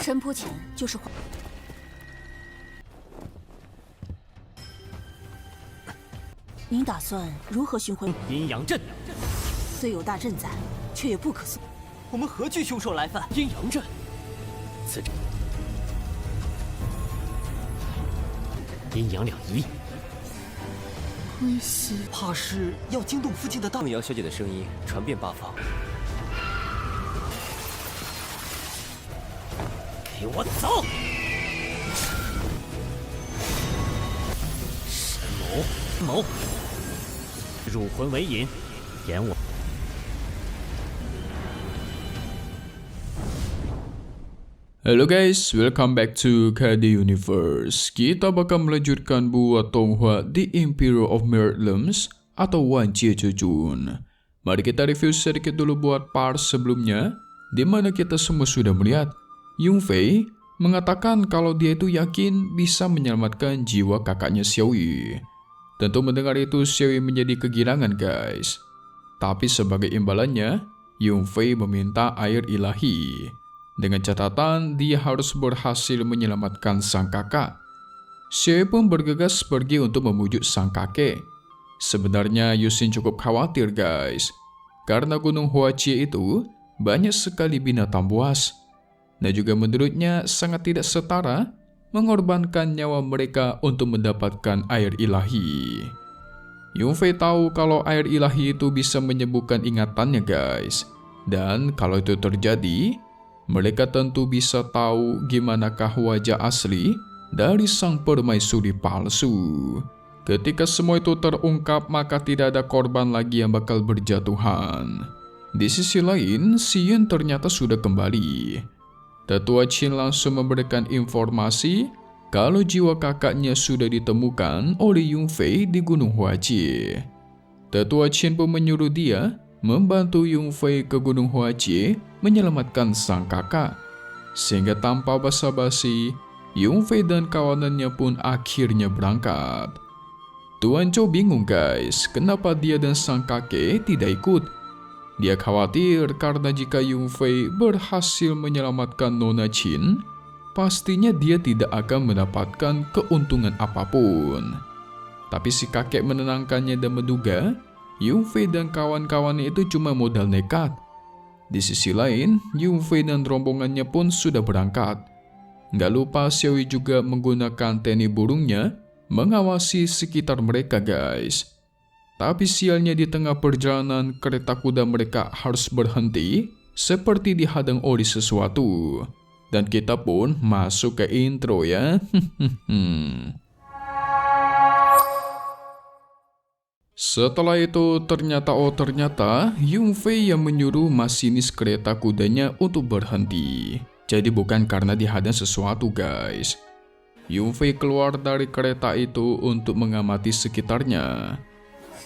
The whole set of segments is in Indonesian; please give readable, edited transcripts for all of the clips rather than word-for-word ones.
神扑前就是黄。您打算如何寻回阴阳阵？虽有大阵在，却也不可速。我们何惧凶兽来犯？阴阳阵，此阵阴阳两仪，归西，怕是要惊动附近的大梦瑶小姐的声音传遍八方。给我走！神谋，入魂为引，演我。Halo guys, welcome back to KD Universe. Kita bakal melanjutkan buat Tonghua The Emperor of Miraculums atau Wan Jie Zhejun. Mari kita review sedikit dulu buat part sebelumnya, di mana kita semua sudah melihat Yung Fei mengatakan kalau dia itu yakin bisa menyelamatkan jiwa kakaknya Xiao Yu. Tentu mendengar itu Xiao Yu menjadi kegirangan guys. Tapi sebagai imbalannya, Yung Fei meminta air ilahi. Dengan catatan dia harus berhasil menyelamatkan sang kakak. Xiao Yu pun bergegas pergi untuk memujuk sang kakek. Sebenarnya Yuxin cukup khawatir guys, karena Gunung Huajie itu banyak sekali binatang buas. Dan juga menurutnya sangat tidak setara mengorbankan nyawa mereka untuk mendapatkan air ilahi. Yung Fei tahu kalau air ilahi itu bisa menyembuhkan ingatannya guys. Dan kalau itu terjadi, mereka tentu bisa tahu gimanakah wajah asli dari sang permaisuri palsu. Ketika semua itu terungkap, maka tidak ada korban lagi yang bakal berjatuhan. Di sisi lain, Si Yun ternyata sudah kembali. Tetua Qin langsung memberikan informasi kalau jiwa kakaknya sudah ditemukan oleh Yung Fei di Gunung Huajie. Tetua Qin pun menyuruh dia membantu Yung Fei ke Gunung Huajie menyelamatkan sang kakak. Sehingga tanpa basa-basi, Yung Fei dan kawanannya pun akhirnya berangkat. Tuan Zhou bingung guys, kenapa dia dan sang kakek tidak ikut. Dia khawatir karena jika Yung Fei berhasil menyelamatkan Nona Qin, pastinya dia tidak akan mendapatkan keuntungan apapun. Tapi si kakek menenangkannya dan menduga Yung Fei dan kawan-kawannya itu cuma modal nekat. Di sisi lain, Yung Fei dan rombongannya pun sudah berangkat. Nggak lupa Xiao Yu juga menggunakan teni burungnya mengawasi sekitar mereka guys. Tapi sialnya di tengah perjalanan kereta kuda mereka harus berhenti seperti dihadang oleh sesuatu. Dan kita pun masuk ke intro ya. Setelah itu ternyata Yung Fei yang menyuruh masinis kereta kudanya untuk berhenti. Jadi bukan karena dihadang sesuatu guys. Yung Fei keluar dari kereta itu untuk mengamati sekitarnya.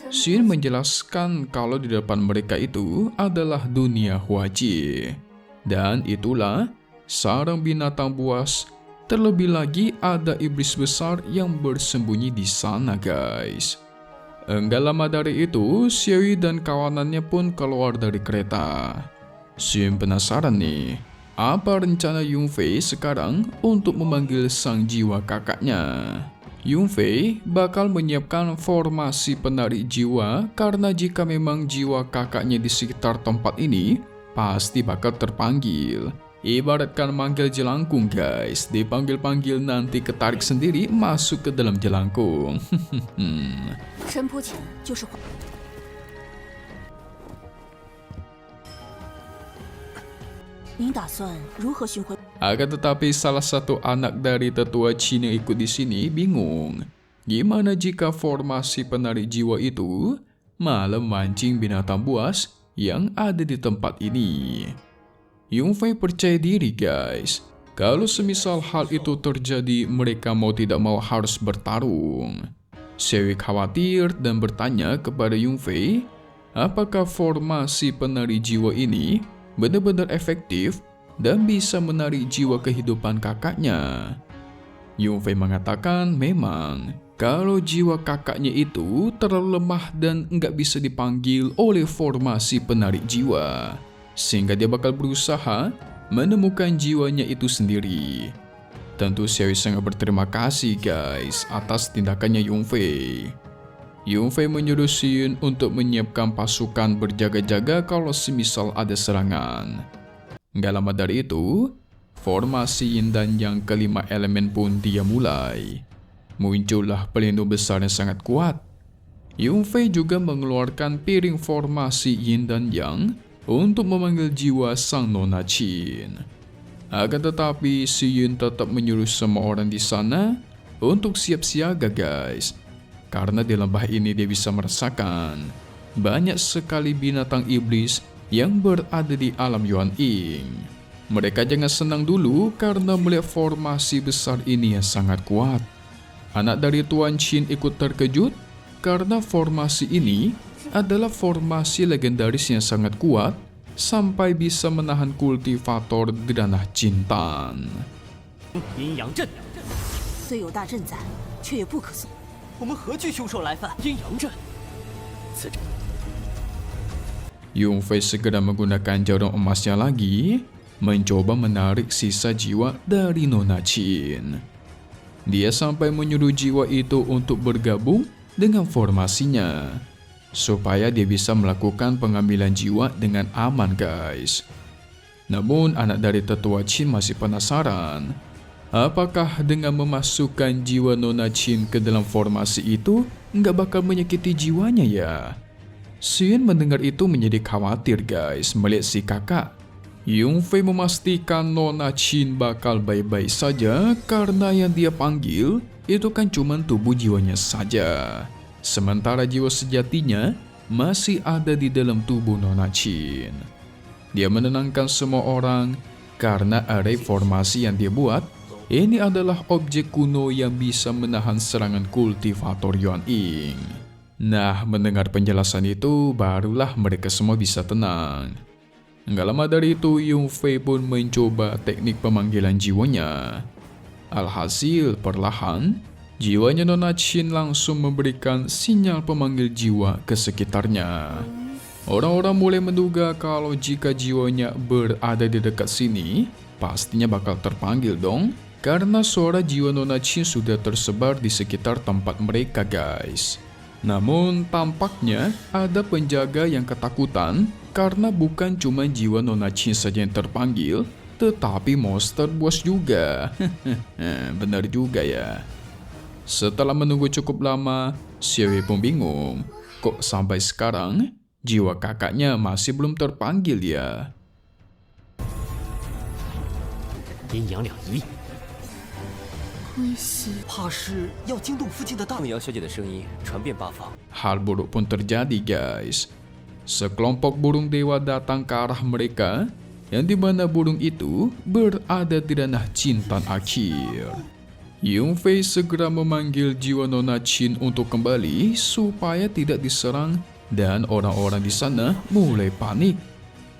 Si Yun menjelaskan kalau di depan mereka itu adalah dunia Huajie. Dan itulah sarang binatang buas. Terlebih lagi ada iblis besar yang bersembunyi di sana guys. Enggak lama dari itu, Xiao Yu dan kawanannya pun keluar dari kereta. Si Yun penasaran nih, apa rencana Yung Fei sekarang untuk memanggil sang jiwa kakaknya. Yung Fei bakal menyiapkan formasi penarik jiwa karena jika memang jiwa kakaknya di sekitar tempat ini, pasti bakal terpanggil. Ibaratkan manggil jelangkung guys, dipanggil-panggil nanti ketarik sendiri masuk ke dalam jelangkung. 神扑前就是黄。您打算如何寻回？ Akan tetapi salah satu anak dari tetua Qin yang ikut di sini bingung. Gimana jika formasi penarik jiwa itu malah mancing binatang buas yang ada di tempat ini? Yung Fei percaya diri guys. Kalau semisal hal itu terjadi, mereka mau tidak mau harus bertarung. Xiao Yu khawatir dan bertanya kepada Yung Fei, apakah formasi penarik jiwa ini benar-benar efektif dan bisa menarik jiwa kehidupan kakaknya. Yung Fei mengatakan memang kalau jiwa kakaknya itu terlalu lemah dan nggak bisa dipanggil oleh formasi penarik jiwa, sehingga dia bakal berusaha menemukan jiwanya itu sendiri. Tentu Xiaoyu sangat berterima kasih guys atas tindakannya Yunfei. Yunfei menyuruh Xiyun untuk menyiapkan pasukan berjaga-jaga kalau semisal ada serangan. Gak lama dari itu, formasi Yin dan Yang kelima elemen pun dia mulai. Muncullah pelindung besar yang sangat kuat. Yunfei juga mengeluarkan piring formasi Yin dan Yang untuk memanggil jiwa sang Nona Qin. Akan tetapi, Xiyun tetap menyuruh semua orang di sana untuk siap siaga guys. Karena di lembah ini dia bisa merasakan banyak sekali binatang iblis yang berada di alam Yuan Ying. Mereka jangan senang dulu karena melihat formasi besar ini yang sangat kuat. Anak dari Tuan Qin ikut terkejut karena formasi ini adalah formasi legendaris yang sangat kuat sampai bisa menahan kultivator di ranah Jintan. 阴阳阵，虽有大阵在，却也不可松。我们何惧凶兽来犯？阴阳阵，此阵 Yunfei segera menggunakan jarum emasnya lagi, mencoba menarik sisa jiwa dari Nona Qin. Dia sampai menyuruh jiwa itu untuk bergabung dengan formasinya, supaya dia bisa melakukan pengambilan jiwa dengan aman guys. Namun anak dari tetua Qin masih penasaran, apakah dengan memasukkan jiwa Nona Qin ke dalam formasi itu nggak bakal menyakiti jiwanya ya? Xiyun mendengar itu menjadi khawatir guys melihat si kakak. Yunfei memastikan Nona Qin bakal baik-baik saja karena yang dia panggil itu kan cuma tubuh jiwanya saja. Sementara jiwa sejatinya masih ada di dalam tubuh Nona Qin. Dia menenangkan semua orang karena array formasi yang dia buat ini adalah objek kuno yang bisa menahan serangan kultivator Yuan Ying. Nah, mendengar penjelasan itu barulah mereka semua bisa tenang. Enggak lama dari itu Yunfei pun mencoba teknik pemanggilan jiwanya. Alhasil perlahan jiwanya Nona Qin langsung memberikan sinyal pemanggil jiwa ke sekitarnya. Orang-orang mulai menduga kalau jika jiwanya berada di dekat sini, pastinya bakal terpanggil dong. Karena suara jiwa Nona Qin sudah tersebar di sekitar tempat mereka guys. Namun tampaknya ada penjaga yang ketakutan karena bukan cuma jiwa Nona Qin saja yang terpanggil, tetapi monster buas juga. Benar juga ya. Setelah menunggu cukup lama, Xiaoyu pun bingung. Kok sampai sekarang, jiwa kakaknya masih belum terpanggil ya? 阴阳两仪，温习，怕是要惊动附近的大梦瑶小姐的声音传遍八方。 Hal buruk pun terjadi guys. Sekelompok burung dewa datang ke arah mereka, yang dimana burung itu berada di ranah Jintan akhir. Yunfei segera memanggil jiwa Nona Qin untuk kembali supaya tidak diserang dan orang-orang di sana mulai panik.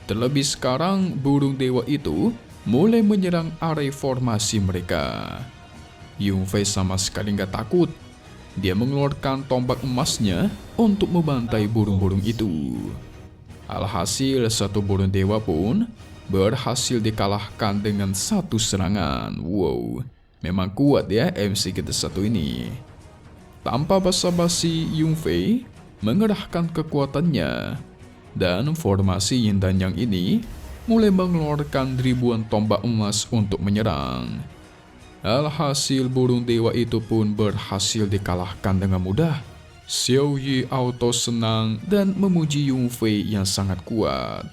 Terlebih sekarang burung dewa itu mulai menyerang area formasi mereka. Yunfei sama sekali nggak takut. Dia mengeluarkan tombak emasnya untuk membantai burung-burung itu. Alhasil satu burung dewa pun berhasil dikalahkan dengan satu serangan. Wow, memang kuat ya MC kita satu ini. Tanpa basa-basi, Yunfei mengerahkan kekuatannya dan formasi Yin dan Yang ini mulai mengeluarkan ribuan tombak emas untuk menyerang. Alhasil burung dewa itu pun berhasil dikalahkan dengan mudah. Xiaoyu auto senang dan memuji Yunfei yang sangat kuat.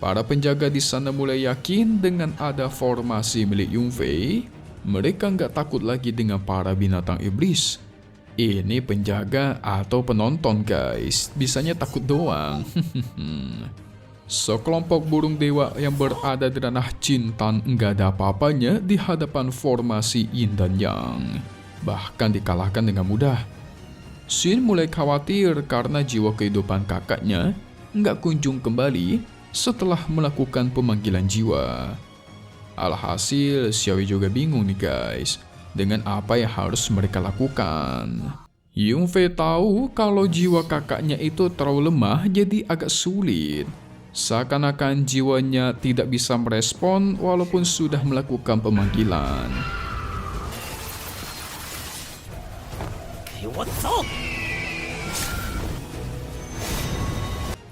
Para penjaga di sana mulai yakin dengan ada formasi milik Yunfei. Mereka nggak takut lagi dengan para binatang iblis. Ini penjaga atau penonton guys, bisanya takut doang. Sekelompok burung dewa yang berada di ranah Jintan nggak ada apa-apanya di hadapan formasi Yin dan Yang. Bahkan dikalahkan dengan mudah. Xin mulai khawatir karena jiwa kehidupan kakaknya nggak kunjung kembali setelah melakukan pemanggilan jiwa. Alhasil, Xiaoyu juga bingung nih guys, dengan apa yang harus mereka lakukan. Yunfei tahu kalau jiwa kakaknya itu terlalu lemah jadi agak sulit. Seakan-akan jiwanya tidak bisa merespon walaupun sudah melakukan pemanggilan. 给我走！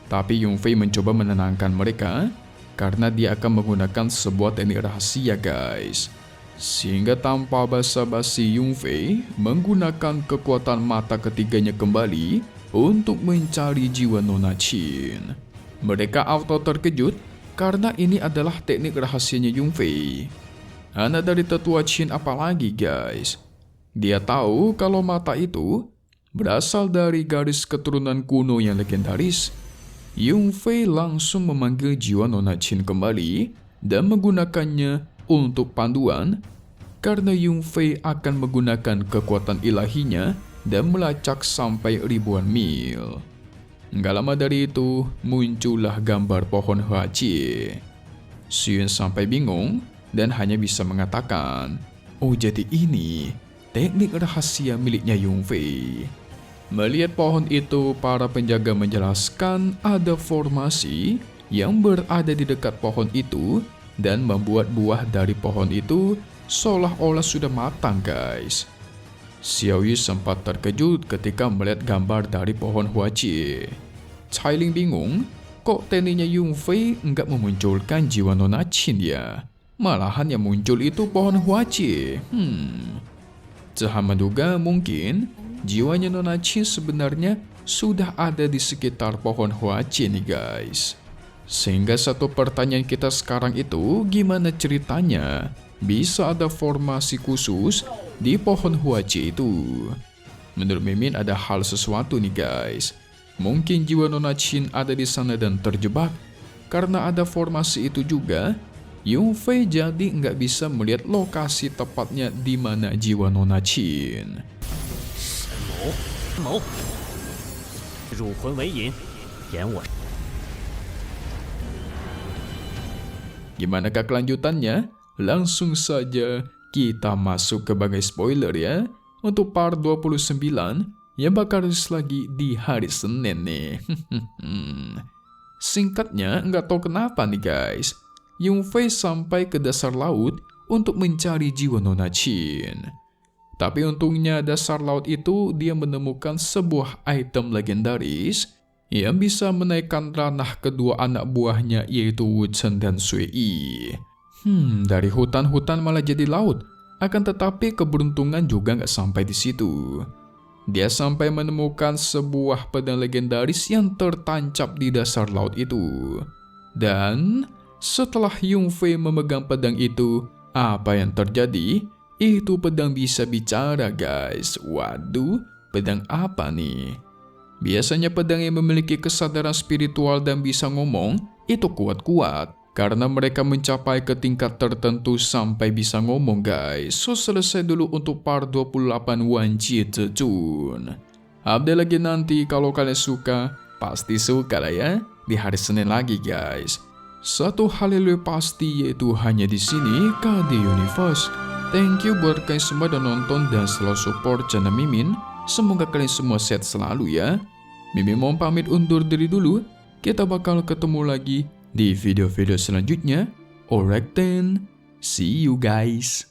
Tapi Yunfei mencoba menenangkan mereka karena dia akan menggunakan sebuah teknik rahasia guys. Sehingga tanpa basa-basi Yunfei menggunakan kekuatan mata ketiganya kembali untuk mencari jiwa Nona Qin. Mereka auto terkejut karena ini adalah teknik rahasianya Yunfei. Anak dari tetua Qin apalagi guys. Dia tahu kalau mata itu berasal dari garis keturunan kuno yang legendaris. Yunfei langsung memanggil jiwa Nona Qin kembali dan menggunakannya untuk panduan karena Yunfei akan menggunakan kekuatan ilahinya dan melacak sampai ribuan mil. Nggak lama dari itu muncullah gambar pohon Huaci. Xuyun sampai bingung dan hanya bisa mengatakan, "Oh, jadi ini teknik rahasia miliknya Yunfei." Melihat pohon itu, para penjaga menjelaskan ada formasi yang berada di dekat pohon itu dan membuat buah dari pohon itu seolah-olah sudah matang guys. Xiaoyu sempat terkejut ketika melihat gambar dari pohon Huaci. Cailing bingung, kok tekniknya Yunfei enggak memunculkan jiwa Nona Qin ya? Malahan yang muncul itu pohon Huaci. Jahan menduga mungkin jiwanya Nona Qin sebenarnya sudah ada di sekitar pohon Huaci nih guys. Sehingga satu pertanyaan kita sekarang itu, gimana ceritanya bisa ada formasi khusus di pohon Huaci itu? Menurut Mimin ada hal sesuatu nih guys. Mungkin jiwa Nona Qin ada di sana dan terjebak. Karena ada formasi itu juga, Yunfei jadi nggak bisa melihat lokasi tepatnya di mana jiwa Nona Qin. 谋，入魂为引，演我。 Gimanakah kelanjutannya? Langsung saja kita masuk ke bagai spoiler ya. Untuk part 29 yang bakal rilis lagi di hari Senin nih. Singkatnya, nggak tahu kenapa nih guys, Yunfei sampai ke dasar laut untuk mencari jiwa Nona Qin. Tapi untungnya dasar laut itu dia menemukan sebuah item legendaris yang bisa menaikkan ranah kedua anak buahnya yaitu Wu Chen dan Sui Yi. Dari hutan-hutan malah jadi laut. Akan tetapi keberuntungan juga nggak sampai di situ. Dia sampai menemukan sebuah pedang legendaris yang tertancap di dasar laut itu. Dan setelah Yunfei memegang pedang itu, apa yang terjadi? Itu pedang bisa bicara guys. Waduh, pedang apa nih? Biasanya pedang yang memiliki kesadaran spiritual dan bisa ngomong itu kuat-kuat karena mereka mencapai ke tingkat tertentu sampai bisa ngomong guys. So selesai dulu untuk part 28 Wanji Zejun. Update lagi nanti, kalau kalian suka pasti suka lah ya. Di hari Senin lagi guys. Satu hal yang lebih pasti yaitu hanya di sini KD Universe. Thank you buat kalian semua dan nonton dan selalu support channel Mimin. Semoga kalian semua sehat selalu ya. Mimin mau pamit undur diri dulu. Kita bakal ketemu lagi di video-video selanjutnya. Alright then, see you guys.